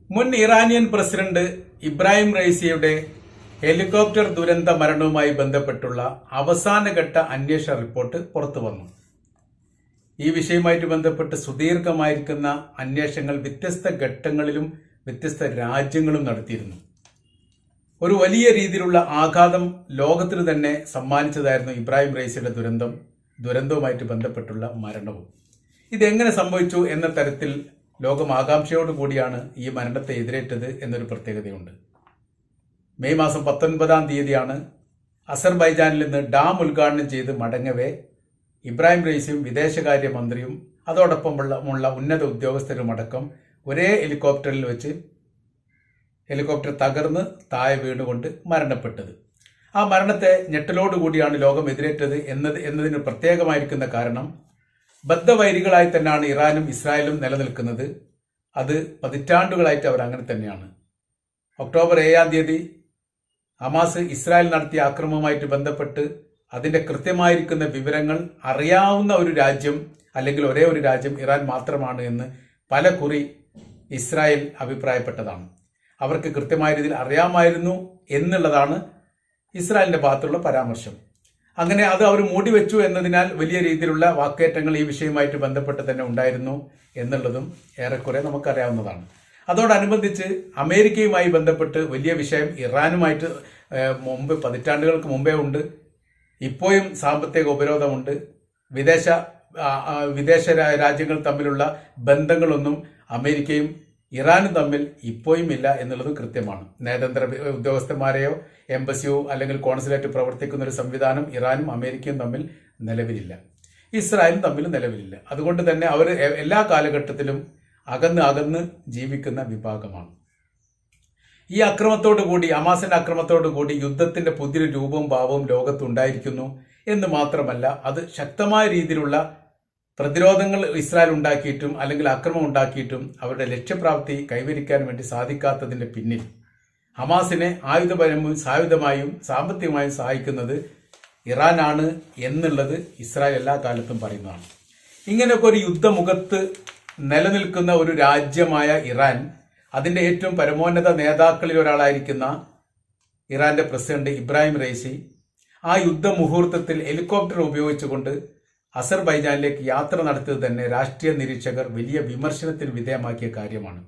മുൻ Iranian president Ibrahim റൈസിയുടെ helicopter ദുരന്ത മരണവുമായി ബന്ധപ്പെട്ടുള്ള അവസാനഘട്ട അന്വേഷണ റിപ്പോർട്ട് പുറത്തുവന്നു. ഈ വിഷയവുമായിട്ട് ബന്ധപ്പെട്ട് സുദീർഘമായിരിക്കുന്ന അന്വേഷണങ്ങൾ വ്യത്യസ്ത ഘട്ടങ്ങളിലും വ്യത്യസ്ത രാജ്യങ്ങളും നടത്തിയിരുന്നു. ഒരു വലിയ രീതിയിലുള്ള ആഘാതം ലോകത്തിന് തന്നെ സമ്മാനിച്ചതായിരുന്നു ഇബ്രാഹിം റൈസിയുടെ ദുരന്തവുമായിട്ട് ബന്ധപ്പെട്ടുള്ള മരണവും. ഇതെങ്ങനെ സംഭവിച്ചു എന്ന തരത്തിൽ ലോകം ആകാംക്ഷയോടുകൂടിയാണ് ഈ മരണത്തെ എതിരേറ്റത് എന്നൊരു പ്രത്യേകതയുണ്ട്. മെയ് മാസം 19-ാം തീയതിയാണ് അസർബൈജാനിൽ നിന്ന് ഡാം ഉദ്ഘാടനം ചെയ്ത് മടങ്ങവേ ഇബ്രാഹിം റൈസിയും വിദേശകാര്യ മന്ത്രിയും അതോടൊപ്പമുള്ള ഉന്നത ഉദ്യോഗസ്ഥരുമടക്കം ഒരേ ഹെലികോപ്റ്ററിൽ വെച്ച് ഹെലികോപ്റ്റർ തകർന്ന് താഴെ വീണുകൊണ്ട് മരണപ്പെട്ടത്. ആ മരണത്തെ ഞെട്ടലോടുകൂടിയാണ് ലോകം എതിരേറ്റത് എന്നതിന് പ്രത്യേകമായിരിക്കുന്ന കാരണം ബദ്ധവൈരികളായി തന്നെയാണ് ഇറാനും ഇസ്രായേലും നിലനിൽക്കുന്നത്. അത് പതിറ്റാണ്ടുകളായിട്ട് അവർ അങ്ങനെ തന്നെയാണ്. ഒക്ടോബർ 7-ാം തീയതി ഹമാസ് ഇസ്രായേൽ നടത്തിയ ആക്രമണവുമായിട്ട് ബന്ധപ്പെട്ട് അതിന്റെ കൃത്യമായിരിക്കുന്ന വിവരങ്ങൾ അറിയാവുന്ന ഒരു രാജ്യം അല്ലെങ്കിൽ ഒരേ ഒരു രാജ്യം ഇറാൻ മാത്രമാണ് എന്ന് പല കുറി ഇസ്രായേൽ അഭിപ്രായപ്പെട്ടതാണ്. അവർക്ക് കൃത്യമായ രീതിയിൽ അറിയാമായിരുന്നു എന്നുള്ളതാണ് ഇസ്രായേലിന്റെ ഭാഗത്തുള്ള പരാമർശം. അങ്ങനെ അത് അവർ മൂടിവെച്ചു എന്നതിനാൽ വലിയ രീതിയിലുള്ള വാക്കേറ്റങ്ങൾ ഈ വിഷയവുമായിട്ട് ബന്ധപ്പെട്ട് തന്നെ ഉണ്ടായിരുന്നു എന്നുള്ളതും ഏറെക്കുറെ നമുക്കറിയാവുന്നതാണ്. അതോടനുബന്ധിച്ച് അമേരിക്കയുമായി ബന്ധപ്പെട്ട് വലിയ വിഷയം ഇറാനുമായിട്ട് പതിറ്റാണ്ടുകൾക്ക് മുമ്പേ ഉണ്ട്. ഇപ്പോഴും സാമ്പത്തിക ഉപരോധമുണ്ട്. വിദേശ രാജ്യങ്ങൾ തമ്മിലുള്ള ബന്ധങ്ങളൊന്നും അമേരിക്കയും ഇറാനും തമ്മിൽ ഇപ്പോഴും ഇല്ല എന്നുള്ളതും കൃത്യമാണ്. നയതന്ത്ര ഉദ്യോഗസ്ഥന്മാരെയോ എംബസിയോ അല്ലെങ്കിൽ കോൺസുലേറ്റ് പ്രവർത്തിക്കുന്ന ഒരു സംവിധാനം ഇറാനും അമേരിക്കയും തമ്മിൽ നിലവിലില്ല. ഇസ്രായേലും തമ്മിൽ നിലവിലില്ല. അതുകൊണ്ട് തന്നെ അവർ എല്ലാ കാലഘട്ടത്തിലും അകന്ന് ജീവിക്കുന്ന വിഭാഗമാണ്. ഈ അക്രമത്തോടുകൂടി ഹമാസിന്റെ അക്രമത്തോടുകൂടി യുദ്ധത്തിന്റെ പുതിയൊരു രൂപവും ഭാവവും ലോകത്തുണ്ടായിരിക്കുന്നു എന്ന് മാത്രമല്ല, അത് ശക്തമായ രീതിയിലുള്ള പ്രതിരോധങ്ങൾ ഇസ്രായേൽ ഉണ്ടാക്കിയിട്ടും അല്ലെങ്കിൽ അക്രമം ഉണ്ടാക്കിയിട്ടും അവരുടെ ലക്ഷ്യപ്രാപ്തി കൈവരിക്കാൻ വേണ്ടി സാധിക്കാത്തതിന്റെ പിന്നിൽ ഹമാസിനെ ആയുധപരമായും സായുധമായും സാമ്പത്തികമായും സഹായിക്കുന്നത് ഇറാനാണ് എന്നുള്ളത് ഇസ്രായേൽ എല്ലാ കാലത്തും പറയുന്നതാണ്. ഇങ്ങനെയൊക്കെ ഒരു യുദ്ധമുഖത്ത് നിലനിൽക്കുന്ന ഒരു രാജ്യമായ ഇറാൻ, അതിന്റെ ഏറ്റവും പരമോന്നത നേതാക്കളിൽ ഒരാളായിരിക്കുന്ന ഇറാന്റെ പ്രസിഡന്റ് ഇബ്രാഹിം റൈസി ആ യുദ്ധമുഹൂർത്തത്തിൽ ഹെലികോപ്റ്റർ ഉപയോഗിച്ചുകൊണ്ട് അസർബൈജാനിലേക്ക് യാത്ര നടത്തിയത് തന്നെ രാഷ്ട്രീയ നിരീക്ഷകർ വലിയ വിമർശനത്തിന് വിധേയമാക്കിയ കാര്യമാണ്.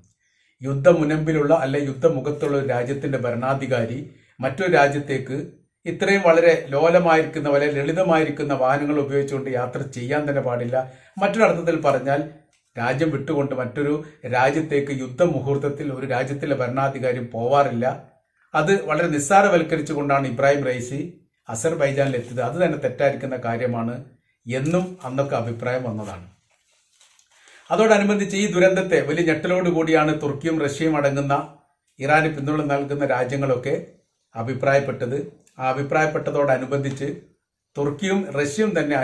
യുദ്ധമുനമ്പിലുള്ള അല്ലെ യുദ്ധമുഖത്തുള്ള ഒരു രാജ്യത്തിന്റെ ഭരണാധികാരി മറ്റൊരു രാജ്യത്തേക്ക് ഇത്രയും വളരെ ലോലമായിരിക്കുന്ന വളരെ ലളിതമായിരിക്കുന്ന വാഹനങ്ങൾ ഉപയോഗിച്ചുകൊണ്ട് യാത്ര ചെയ്യാൻ തന്നെ പാടില്ല. മറ്റൊരർത്ഥത്തിൽ പറഞ്ഞാൽ രാജ്യം വിട്ടുകൊണ്ട് മറ്റൊരു രാജ്യത്തേക്ക് യുദ്ധമുഹൂർത്തത്തിൽ ഒരു രാജ്യത്തിലെ ഭരണാധികാരി പോവാറില്ല. അത് വളരെ നിസ്സാരവൽക്കരിച്ചുകൊണ്ടാണ് ഇബ്രാഹിം റൈസി അസർബൈജാനിൽ എത്തിയത്. അത് തന്നെ തെറ്റായിരിക്കുന്ന കാര്യമാണ് എന്നും അന്നൊക്കെ അഭിപ്രായം വന്നതാണ്. അതോടനുബന്ധിച്ച് ഈ ദുരന്തത്തെ വലിയ ഞെട്ടലോടുകൂടിയാണ് തുർക്കിയും റഷ്യയും അടങ്ങുന്ന ഇറാന് പിന്തുണ നൽകുന്ന രാജ്യങ്ങളൊക്കെ അഭിപ്രായപ്പെട്ടത്. ആ അഭിപ്രായപ്പെട്ടതോടനുബന്ധിച്ച് തുർക്കിയും റഷ്യയും തന്നെ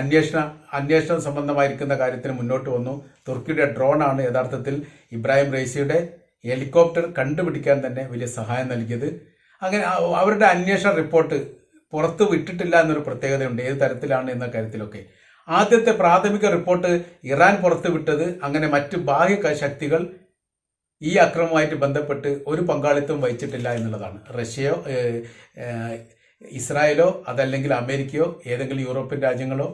അന്വേഷണം സംബന്ധമായിരിക്കുന്ന കാര്യത്തിന് മുന്നോട്ട് വന്നു. തുർക്കിയുടെ ഡ്രോണാണ് യഥാർത്ഥത്തിൽ ഇബ്രാഹിം റൈസിയുടെ ഹെലികോപ്റ്റർ കണ്ടുപിടിക്കാൻ തന്നെ വലിയ സഹായം നൽകിയത്. അങ്ങനെ അവരുടെ അന്വേഷണ റിപ്പോർട്ട് പുറത്തു വിട്ടിട്ടില്ല എന്നൊരു പ്രത്യേകതയുണ്ട്, ഏത് തരത്തിലാണ് എന്ന കാര്യത്തിലൊക്കെ. ആദ്യത്തെ പ്രാഥമിക റിപ്പോർട്ട് ഇറാൻ പുറത്തുവിട്ടത് അങ്ങനെ മറ്റ് ബാഹ്യ ശക്തികൾ ഈ അക്രമവുമായിട്ട് ബന്ധപ്പെട്ട് ഒരു പങ്കാളിത്തവും വഹിച്ചിട്ടില്ല എന്നുള്ളതാണ്. റഷ്യയോ ഇസ്രായേലോ അതല്ലെങ്കിൽ അമേരിക്കയോ ഏതെങ്കിലും യൂറോപ്യൻ രാജ്യങ്ങളോ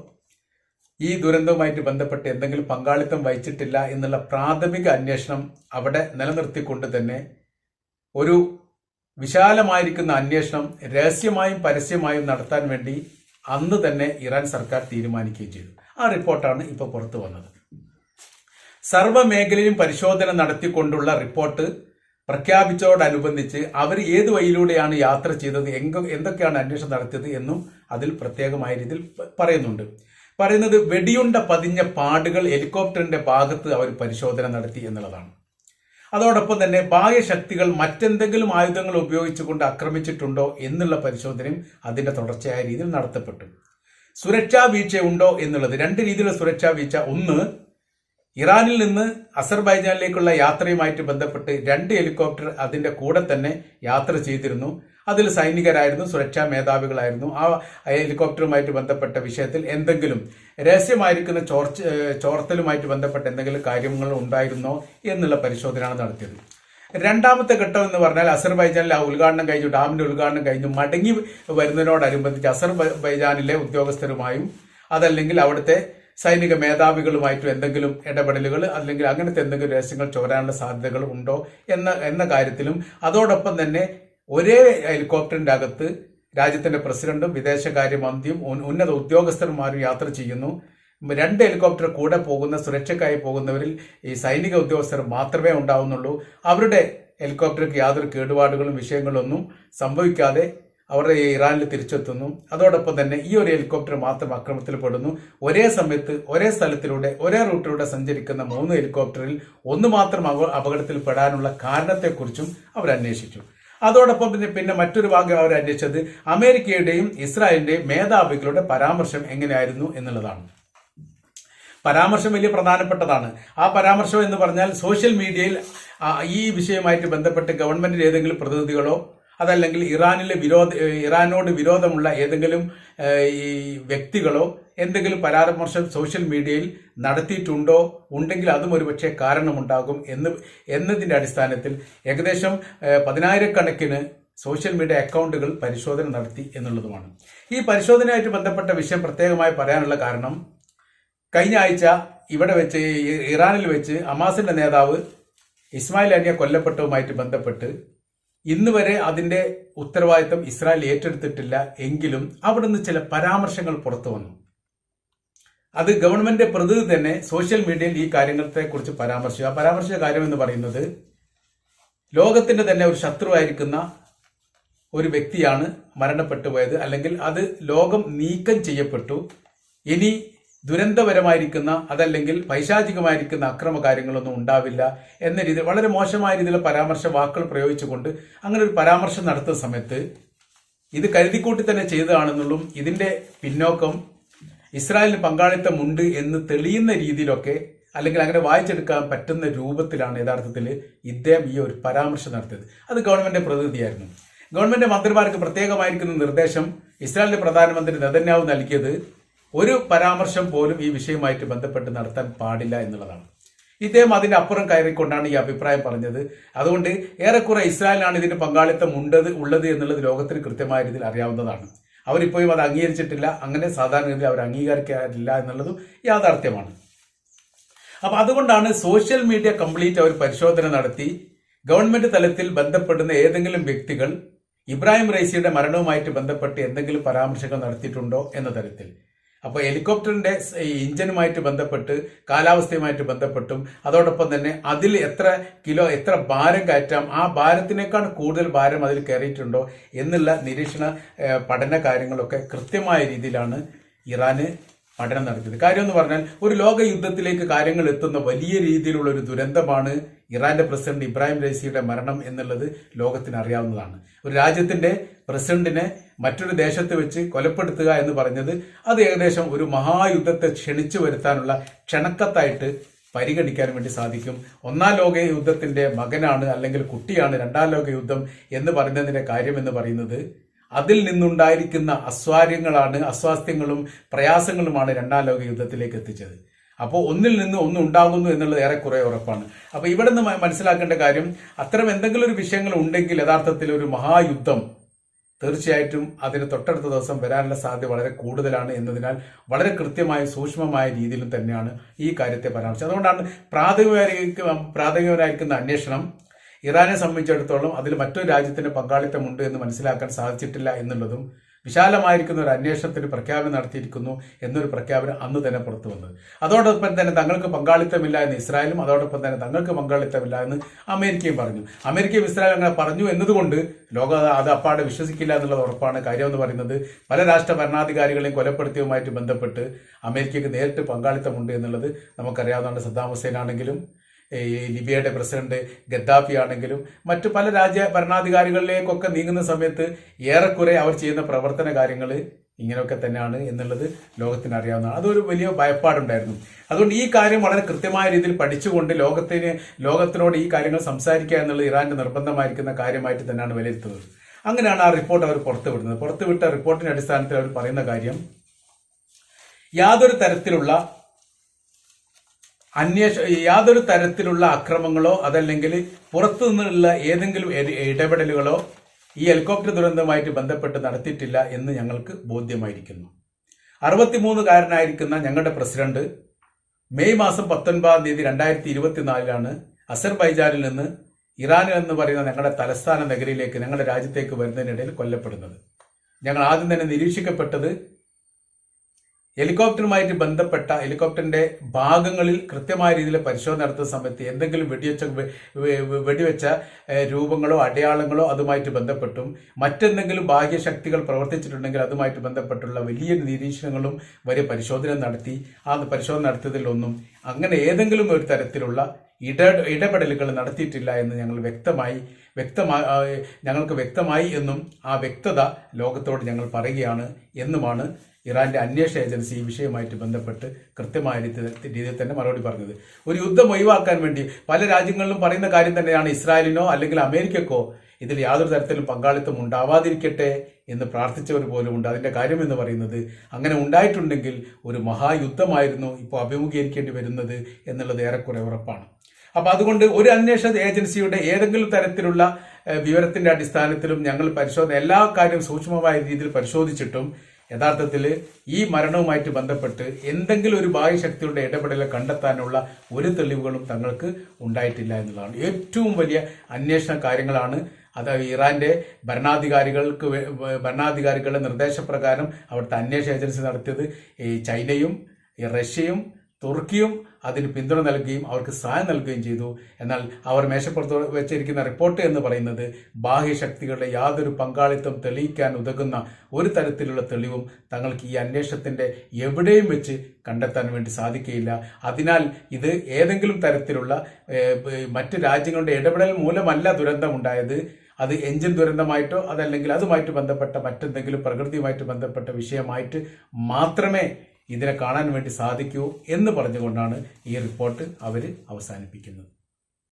ഈ ദുരന്തവുമായിട്ട് ബന്ധപ്പെട്ട് എന്തെങ്കിലും പങ്കാളിത്തം വഹിച്ചിട്ടില്ല എന്നുള്ള പ്രാഥമിക അന്വേഷണം അവിടെ നിലനിർത്തിക്കൊണ്ട് തന്നെ ഒരു വിശാലമായിരിക്കുന്ന അന്വേഷണം രഹസ്യമായും പരസ്യമായും നടത്താൻ വേണ്ടി അന്ന് തന്നെ ഇറാൻ സർക്കാർ തീരുമാനിക്കുകയും ചെയ്തു. ആ റിപ്പോർട്ടാണ് ഇപ്പോൾ പുറത്തു വന്നത്. സർവ്വമേഖലയിലും പരിശോധന നടത്തിക്കൊണ്ടുള്ള റിപ്പോർട്ട് പ്രഖ്യാപിച്ചതോടനുബന്ധിച്ച് അവർ ഏത് വഴിയിലൂടെയാണ് യാത്ര ചെയ്തത്, എന്തൊക്കെയാണ് അന്വേഷണം നടത്തിയത് എന്നും അതിൽ പ്രത്യേകമായ രീതിയിൽ പറയുന്നത് വെടിയുണ്ട പതിഞ്ഞ പാടുകൾ ഹെലികോപ്റ്ററിന്റെ ഭാഗത്ത് അവർ പരിശോധന നടത്തി എന്നുള്ളതാണ്. അതോടൊപ്പം തന്നെ ബാഹ്യശക്തികൾ മറ്റെന്തെങ്കിലും ആയുധങ്ങൾ ഉപയോഗിച്ചുകൊണ്ട് ആക്രമിച്ചിട്ടുണ്ടോ എന്നുള്ള പരിശോധനയും അതിന്റെ തുടർച്ചയായ രീതിയിൽ നടത്തപ്പെട്ടു. സുരക്ഷാ വീഴ്ച ഉണ്ടോ എന്നുള്ളത് രണ്ട് രീതിയിലുള്ള സുരക്ഷാ വീഴ്ച. ഒന്ന്, ഇറാനിൽ നിന്ന് അസർബൈജാനിലേക്കുള്ള യാത്രയുമായിട്ട് ബന്ധപ്പെട്ട് 2 ഹെലികോപ്റ്റർ അതിന്റെ കൂടെ തന്നെ യാത്ര ചെയ്തിരുന്നു. അതിൽ സൈനികരായിരുന്നു, സുരക്ഷാ മേധാവികളായിരുന്നു. ആ ഹെലികോപ്റ്ററുമായിട്ട് ബന്ധപ്പെട്ട വിഷയത്തിൽ എന്തെങ്കിലും രഹസ്യമായിരിക്കുന്ന ചോർത്തലുമായിട്ട് ബന്ധപ്പെട്ട എന്തെങ്കിലും കാര്യങ്ങൾ ഉണ്ടായിരുന്നോ എന്നുള്ള പരിശോധനയാണ് നടത്തിയത്. രണ്ടാമത്തെ ഘട്ടം എന്ന് പറഞ്ഞാൽ അസർബൈജാനിലെ ആ ഉദ്ഘാടനം കഴിഞ്ഞു, ഡാമിന്റെ ഉദ്ഘാടനം കഴിഞ്ഞു മടങ്ങി വരുന്നതിനോടനുബന്ധിച്ച് അസർബൈജാനിലെ ഉദ്യോഗസ്ഥരുമായും അതല്ലെങ്കിൽ അവിടുത്തെ സൈനിക മേധാവികളുമായിട്ടും എന്തെങ്കിലും ഇടപെടലുകൾ അല്ലെങ്കിൽ അങ്ങനത്തെ എന്തെങ്കിലും രഹസ്യങ്ങൾ ചോരാനുള്ള സാധ്യതകൾ ഉണ്ടോ എന്ന കാര്യത്തിലും അതോടൊപ്പം തന്നെ ഒരേ ഹെലികോപ്റ്ററിന്റെ അകത്ത് രാജ്യത്തിന്റെ പ്രസിഡന്റും വിദേശകാര്യമന്ത്രിയും ഉന്നത ഉദ്യോഗസ്ഥന്മാരും യാത്ര ചെയ്യുന്നു. 2 ഹെലികോപ്റ്റർ കൂടെ പോകുന്ന സുരക്ഷയ്ക്കായി പോകുന്നവരിൽ ഈ സൈനിക ഉദ്യോഗസ്ഥർ മാത്രമേ ഉണ്ടാവുന്നുള്ളൂ. അവരുടെ ഹെലികോപ്റ്റർക്ക് യാതൊരു കേടുപാടുകളും വിഷയങ്ങളൊന്നും സംഭവിക്കാതെ അവർ ഇറാനിൽ തിരിച്ചെത്തുന്നു. അതോടൊപ്പം തന്നെ ഈ ഒരു ഹെലികോപ്റ്റർ മാത്രം ആക്രമണത്തിൽ പെടുന്നു. ഒരേ സമയത്ത് ഒരേ സ്ഥലത്തിലൂടെ ഒരേ റൂട്ടിലൂടെ സഞ്ചരിക്കുന്ന 3 ഹെലികോപ്റ്ററിൽ ഒന്ന് മാത്രം അപകടത്തിൽ പെടാനുള്ള കാരണത്തെക്കുറിച്ചും അവർ അന്വേഷിച്ചു. അതോടൊപ്പം പിന്നെ മറ്റൊരു ഭാഗം അവർ അന്വേഷിച്ചത് അമേരിക്കയുടെയും ഇസ്രായേലിന്റെയും മേധാവികളുടെ പരാമർശം എങ്ങനെയായിരുന്നു എന്നുള്ളതാണ്. പരാമർശം വലിയ പ്രധാനപ്പെട്ടതാണ്. ആ പരാമർശം എന്ന് പറഞ്ഞാൽ സോഷ്യൽ മീഡിയയിൽ ഈ വിഷയവുമായിട്ട് ബന്ധപ്പെട്ട് ഗവൺമെന്റിന്റെ ഏതെങ്കിലും പ്രതിനിധികളോ അതല്ലെങ്കിൽ ഇറാനോട് വിരോധമുള്ള ഏതെങ്കിലും ഈ വ്യക്തികളോ എന്തെങ്കിലും പരാമർശം സോഷ്യൽ മീഡിയയിൽ നടത്തിയിട്ടുണ്ടോ, ഉണ്ടെങ്കിൽ അതും ഒരുപക്ഷെ കാരണമുണ്ടാകും എന്നതിന്റെ അടിസ്ഥാനത്തിൽ ഏകദേശം 10,000-കണക്കിന് സോഷ്യൽ മീഡിയ അക്കൗണ്ടുകൾ പരിശോധന നടത്തി എന്നുള്ളതുമാണ്. ഈ പരിശോധനയായിട്ട് ബന്ധപ്പെട്ട വിഷയം പ്രത്യേകമായി പറയാനുള്ള കാരണം, കഴിഞ്ഞ ആഴ്ച ഇവിടെ വെച്ച് ഇറാനിൽ വെച്ച് ഹമാസിന്റെ നേതാവ് ഇസ്മായിൽ ഹനിയ കൊല്ലപ്പെട്ടതുമായിട്ട് ബന്ധപ്പെട്ട് ഇന്ന് വരെ അതിന്റെ ഉത്തരവാദിത്തം ഇസ്രായേൽ ഏറ്റെടുത്തിട്ടില്ല. എങ്കിലും അവിടുന്ന് ചില പരാമർശങ്ങൾ പുറത്തു വന്നു. അത് ഗവൺമെന്റ് പ്രതിനിധി തന്നെ സോഷ്യൽ മീഡിയയിൽ ഈ കാര്യങ്ങളെ കുറിച്ച് പരാമർശിച്ചു. ആ പരാമർശിച്ച കാര്യം എന്ന് പറയുന്നത്, ലോകത്തിന്റെ തന്നെ ഒരു ശത്രുവായിരിക്കുന്ന ഒരു വ്യക്തിയാണ് മരണപ്പെട്ടു പോയത്, അല്ലെങ്കിൽ അത് ലോകം നീക്കം ചെയ്യപ്പെട്ടു. ഇനി ദുരന്തപരമായിരിക്കുന്ന അതല്ലെങ്കിൽ പൈശാചികമായിരിക്കുന്ന അക്രമ കാര്യങ്ങളൊന്നും ഉണ്ടാവില്ല എന്ന രീതിയിൽ വളരെ മോശമായ രീതിയിലുള്ള പരാമർശ വാക്കുകൾ പ്രയോഗിച്ചുകൊണ്ട് അങ്ങനെ ഒരു പരാമർശം നടത്തുന്ന സമയത്ത് ഇത് കരുതിക്കൂട്ടി തന്നെ ചെയ്തതാണെന്നുള്ളതും ഇതിന്റെ പിന്നോക്കം ഇസ്രായേലിന് പങ്കാളിത്തമുണ്ട് എന്ന് തെളിയുന്ന രീതിയിലൊക്കെ അല്ലെങ്കിൽ അങ്ങനെ വായിച്ചെടുക്കാൻ പറ്റുന്ന രൂപത്തിലാണ് യഥാർത്ഥത്തിൽ ഇദ്ദേഹം ഈ ഒരു പരാമർശം നടത്തിയത്. അത് ഗവൺമെന്റ് പ്രതിനിധിയായിരുന്നു. ഗവൺമെന്റ് മന്ത്രിമാർക്ക് പ്രത്യേകമായിരിക്കുന്ന നിർദ്ദേശം ഇസ്രായേലിന്റെ പ്രധാനമന്ത്രി നെതന്യാഹു നൽകിയത് ഒരു പരാമർശം പോലും ഈ വിഷയവുമായിട്ട് ബന്ധപ്പെട്ട് നടത്താൻ പാടില്ല എന്നുള്ളതാണ്. ഇദ്ദേഹം അതിന്റെ അപ്പുറം കയറിക്കൊണ്ടാണ് ഈ അഭിപ്രായം പറഞ്ഞത്. അതുകൊണ്ട് ഏറെക്കുറെ ഇസ്രായേലിനാണ് ഇതിന്റെ പങ്കാളിത്തം ഉള്ളത് എന്നുള്ളത് ലോകത്തിന് കൃത്യമായ രീതിയിൽ അറിയാവുന്നതാണ്. അവരിപ്പോഴും അത് അംഗീകരിച്ചിട്ടില്ല. അങ്ങനെ സാധാരണഗതിയിൽ അവർ അംഗീകരിക്കാറില്ല എന്നുള്ളതും യാഥാർത്ഥ്യമാണ്. അപ്പൊ അതുകൊണ്ടാണ് സോഷ്യൽ മീഡിയ കംപ്ലീറ്റ് അവർ പരിശോധന നടത്തി ഗവൺമെന്റ് തലത്തിൽ ബന്ധപ്പെടുന്ന ഏതെങ്കിലും വ്യക്തികൾ ഇബ്രാഹിം റൈസിയുടെ മരണവുമായിട്ട് ബന്ധപ്പെട്ട് എന്തെങ്കിലും പരാമർശങ്ങൾ നടത്തിയിട്ടുണ്ടോ എന്ന തരത്തിൽ. അപ്പോൾ ഹെലികോപ്റ്ററിന്റെ ഇഞ്ചനുമായിട്ട് ബന്ധപ്പെട്ട് കാലാവസ്ഥയുമായിട്ട് ബന്ധപ്പെട്ടും അതോടൊപ്പം തന്നെ അതിൽ എത്ര ഭാരം കയറ്റാം, ആ ഭാരത്തിനേക്കാൾ കൂടുതൽ ഭാരം അതിൽ കയറിയിട്ടുണ്ടോ എന്നുള്ള നിരീക്ഷണ പഠന കാര്യങ്ങളൊക്കെ കൃത്യമായ രീതിയിലാണ് ഇറാന് പഠനം നടത്തിയത്. കാര്യം എന്ന് പറഞ്ഞാൽ ഒരു ലോക യുദ്ധത്തിലേക്ക് കാര്യങ്ങൾ എത്തുന്ന വലിയ രീതിയിലുള്ള ഒരു ദുരന്തമാണ് ഇറാന്റെ പ്രസിഡന്റ് ഇബ്രാഹിം റൈസിയുടെ മരണം എന്നുള്ളത് ലോകത്തിന് അറിയാവുന്നതാണ്. ഒരു രാജ്യത്തിന്റെ പ്രസിഡന്റിനെ മറ്റൊരു ദേശത്ത് വെച്ച് കൊലപ്പെടുത്തുക എന്ന് പറഞ്ഞത് അത് ഏകദേശം ഒരു മഹായുദ്ധത്തെ ക്ഷണിച്ചു വരുത്താനുള്ള ക്ഷണക്കത്തായിട്ട് പരിഗണിക്കാൻ വേണ്ടി സാധിക്കും. 1-ാം ലോക യുദ്ധത്തിന്റെ മകനാണ് അല്ലെങ്കിൽ കുട്ടിയാണ് 2-ാം ലോക യുദ്ധം എന്ന് പറയുന്നതിന്റെ കാര്യം എന്ന് പറയുന്നത് അതിൽ നിന്നുണ്ടായിരിക്കുന്ന അസ്വാസ്ഥ്യങ്ങളും പ്രയാസങ്ങളുമാണ് 2-ാം ലോക യുദ്ധത്തിലേക്ക് എത്തിച്ചത്. അപ്പോൾ ഒന്നിൽ നിന്ന് ഒന്നുണ്ടാകുന്നു എന്നുള്ളത് ഏറെക്കുറെ ഉറപ്പാണ്. അപ്പൊ ഇവിടെ നിന്ന് മനസ്സിലാക്കേണ്ട കാര്യം, അത്തരം എന്തെങ്കിലും ഒരു വിഷയങ്ങൾ ഉണ്ടെങ്കിൽ യഥാർത്ഥത്തിൽ ഒരു മഹായുദ്ധം തീർച്ചയായിട്ടും അതിന് തൊട്ടടുത്ത ദിവസം വരാനുള്ള സാധ്യത വളരെ കൂടുതലാണ് എന്നതിനാൽ വളരെ കൃത്യമായ സൂക്ഷ്മമായ രീതിയിലും തന്നെയാണ് ഈ കാര്യത്തെ പരാമർശിച്ചത്. അതുകൊണ്ടാണ് പ്രാഥമികമായിരിക്കുന്ന അന്വേഷണം ഇറാനെ സംബന്ധിച്ചിടത്തോളം അതിൽ മറ്റൊരു രാജ്യത്തിന്റെ പങ്കാളിത്തമുണ്ട് എന്ന് മനസ്സിലാക്കാൻ സാധിച്ചിട്ടില്ല എന്നുള്ളതും വിശാലമായിരിക്കുന്ന ഒരു അന്വേഷണത്തിന് പ്രഖ്യാപനം നടത്തിയിരിക്കുന്നു എന്നൊരു പ്രഖ്യാപനം അന്ന് തന്നെ പുറത്തു വന്നത്. അതോടൊപ്പം തന്നെ തങ്ങൾക്ക് പങ്കാളിത്തമില്ല എന്ന് ഇസ്രായേലും അതോടൊപ്പം തന്നെ തങ്ങൾക്ക് പങ്കാളിത്തമില്ല എന്ന് അമേരിക്കയും പറഞ്ഞു. അമേരിക്കയും ഇസ്രായേലും അങ്ങനെ പറഞ്ഞു എന്നതുകൊണ്ട് ലോകം അത് അപ്പാടെ വിശ്വസിക്കില്ല എന്നുള്ളത് ഉറപ്പാണ്. കാര്യം എന്ന് പറയുന്നത് പല രാഷ്ട്ര ഭരണാധികാരികളെയും കൊലപ്പെടുത്തിയതുമായിട്ട് ബന്ധപ്പെട്ട് അമേരിക്കയ്ക്ക് നേരിട്ട് പങ്കാളിത്തമുണ്ട് എന്നുള്ളത് നമുക്കറിയാവുന്നതാണ്. സദ്ദാം ഹുസൈൻ ആണെങ്കിലും ലിബിയയുടെ പ്രസിഡന്റ് ഗദ്ദാഫി ആണെങ്കിലും മറ്റു പല ഭരണാധികാരികളിലേക്കൊക്കെ നീങ്ങുന്ന സമയത്ത് ഏറെക്കുറെ അവർ ചെയ്യുന്ന പ്രവർത്തന കാര്യങ്ങൾ ഇങ്ങനെയൊക്കെ തന്നെയാണ് എന്നുള്ളത് ലോകത്തിന് അറിയാവുന്നതാണ്. അതൊരു വലിയ ഭയപ്പാടുണ്ടായിരുന്നു. അതുകൊണ്ട് ഈ കാര്യം വളരെ കൃത്യമായ രീതിയിൽ പഠിച്ചുകൊണ്ട് ലോകത്തിനോട് ഈ കാര്യങ്ങൾ സംസാരിക്കുക എന്നുള്ളത് ഇറാന്റെ നിർബന്ധമായിരിക്കുന്ന കാര്യമായിട്ട് തന്നെയാണ് വിലയിരുത്തുന്നത്. അങ്ങനെയാണ് ആ റിപ്പോർട്ട് അവർ പുറത്തുവിടുന്നത്. പുറത്തുവിട്ട റിപ്പോർട്ടിന്റെ അടിസ്ഥാനത്തിൽ അവർ പറയുന്ന കാര്യം, യാതൊരു തരത്തിലുള്ള യാതൊരു തരത്തിലുള്ള അക്രമങ്ങളോ അതല്ലെങ്കിൽ പുറത്തു നിന്നുള്ള ഏതെങ്കിലും ഇടപെടലുകളോ ഈ ഹെലികോപ്റ്റർ ദുരന്തവുമായിട്ട് ബന്ധപ്പെട്ട് നടത്തിയിട്ടില്ല എന്ന് ഞങ്ങൾക്ക് ബോധ്യമായിരിക്കുന്നു. 63-കാരനായിരിക്കുന്ന ഞങ്ങളുടെ പ്രസിഡന്റ് മെയ് മാസം 19-ാം തീയതി 2024 അസർബൈജാനിൽ നിന്ന് ഇറാൻ എന്ന് പറയുന്ന ഞങ്ങളുടെ തലസ്ഥാന നഗരിയിലേക്ക് ഞങ്ങളുടെ രാജ്യത്തേക്ക് വരുന്നതിനിടയിൽ കൊല്ലപ്പെടുന്നത്. ഞങ്ങൾ ആദ്യം തന്നെ നിരീക്ഷിക്കപ്പെട്ടത് ഹെലികോപ്റ്ററുമായിട്ട് ബന്ധപ്പെട്ട ഹെലികോപ്റ്ററിന്റെ ഭാഗങ്ങളിൽ കൃത്യമായ രീതിയിൽ പരിശോധന നടത്തുന്ന സമയത്ത് എന്തെങ്കിലും വെടിവെച്ച രൂപങ്ങളോ അടയാളങ്ങളോ അതുമായിട്ട് ബന്ധപ്പെട്ടും മറ്റെന്തെങ്കിലും ബാഹ്യശക്തികൾ പ്രവർത്തിച്ചിട്ടുണ്ടെങ്കിൽ അതുമായിട്ട് ബന്ധപ്പെട്ടുള്ള വലിയ നിരീക്ഷണങ്ങളും വലിയ പരിശോധന നടത്തി. ആ പരിശോധന നടത്തിയതിലൊന്നും അങ്ങനെ ഏതെങ്കിലും ഒരു തരത്തിലുള്ള ഇടപെടലുകൾ നടത്തിയിട്ടില്ല എന്ന് ഞങ്ങൾക്ക് വ്യക്തമായി എന്നും ആ വ്യക്തത ലോകത്തോട് ഞങ്ങൾ പറയുകയാണ് എന്നുമാണ് ഇറാന്റെ അന്വേഷണ ഏജൻസി ഈ വിഷയവുമായിട്ട് ബന്ധപ്പെട്ട് കൃത്യമായ രീതിയിൽ തന്നെ മറുപടി പറഞ്ഞത്. ഒരു യുദ്ധം ഒഴിവാക്കാൻ വേണ്ടി പല രാജ്യങ്ങളിലും പറയുന്ന കാര്യം തന്നെയാണ്. ഇസ്രായേലിനോ അല്ലെങ്കിൽ അമേരിക്കക്കോ ഇതിൽ യാതൊരു തരത്തിലും പങ്കാളിത്തം ഉണ്ടാവാതിരിക്കട്ടെ എന്ന് പ്രാർത്ഥിച്ചവർ പോലുമുണ്ട്. അതിന്റെ കാര്യം എന്ന് പറയുന്നത് അങ്ങനെ ഉണ്ടായിട്ടുണ്ടെങ്കിൽ ഒരു മഹായുദ്ധമായിരുന്നു ഇപ്പോൾ അഭിമുഖീകരിക്കേണ്ടി വരുന്നത് എന്നുള്ളത് ഏറെക്കുറെ ഉറപ്പാണ്. അപ്പൊ അതുകൊണ്ട് ഒരു അന്വേഷണ ഏജൻസിയുടെ ഏതെങ്കിലും തരത്തിലുള്ള വിവരത്തിന്റെ അടിസ്ഥാനത്തിലും ഞങ്ങൾ എല്ലാ കാര്യവും സൂക്ഷ്മമായ രീതിയിൽ പരിശോധിച്ചിട്ടും യഥാർത്ഥത്തിൽ ഈ മരണവുമായിട്ട് ബന്ധപ്പെട്ട് എന്തെങ്കിലും ഒരു ബാഹ്യശക്തിയുടെ ഇടപെടൽ കണ്ടെത്താനുള്ള ഒരു തെളിവുകളും തങ്ങൾക്ക് ഉണ്ടായിട്ടില്ല എന്നുള്ളതാണ് ഏറ്റവും വലിയ അന്വേഷണ കാര്യങ്ങളാണ്. അത് ഇറാന്റെ ഭരണാധികാരികളുടെ നിർദ്ദേശപ്രകാരം അവിടുത്തെ അന്വേഷണ ഏജൻസി നടത്തിയത്. ഈ ചൈനയും റഷ്യയും തുർക്കിയും അതിന് പിന്തുണ നൽകുകയും അവർക്ക് സഹായം നൽകുകയും ചെയ്തു. എന്നാൽ അവർ മേശപ്പുറത്ത് വെച്ചിരിക്കുന്ന റിപ്പോർട്ട് എന്ന് പറയുന്നത് ബാഹ്യശക്തികളുടെ യാതൊരു പങ്കാളിത്തം തെളിയിക്കാൻ ഉതകുന്ന ഒരു തരത്തിലുള്ള തെളിവും തങ്ങൾക്ക് ഈ അന്വേഷണത്തിന്റെ എവിടെയും വെച്ച് കണ്ടെത്താൻ വേണ്ടി സാധിക്കുകയില്ല. അതിനാൽ ഇത് ഏതെങ്കിലും തരത്തിലുള്ള മറ്റ് രാജ്യങ്ങളുടെ ഇടപെടൽ മൂലമല്ല ദുരന്തമുണ്ടായത്. അത് എഞ്ചിൻ ദുരന്തമായിട്ടോ അതല്ലെങ്കിൽ അതുമായിട്ട് ബന്ധപ്പെട്ട മറ്റെന്തെങ്കിലും പ്രകൃതിയുമായിട്ട് ബന്ധപ്പെട്ട വിഷയമായിട്ട് മാത്രമേ ഇതിനെ കാണാൻ വേണ്ടി സാധിക്കൂ എന്ന് പറഞ്ഞുകൊണ്ടാണ് ഈ റിപ്പോർട്ട് അവർ അവസാനിപ്പിക്കുന്നത്.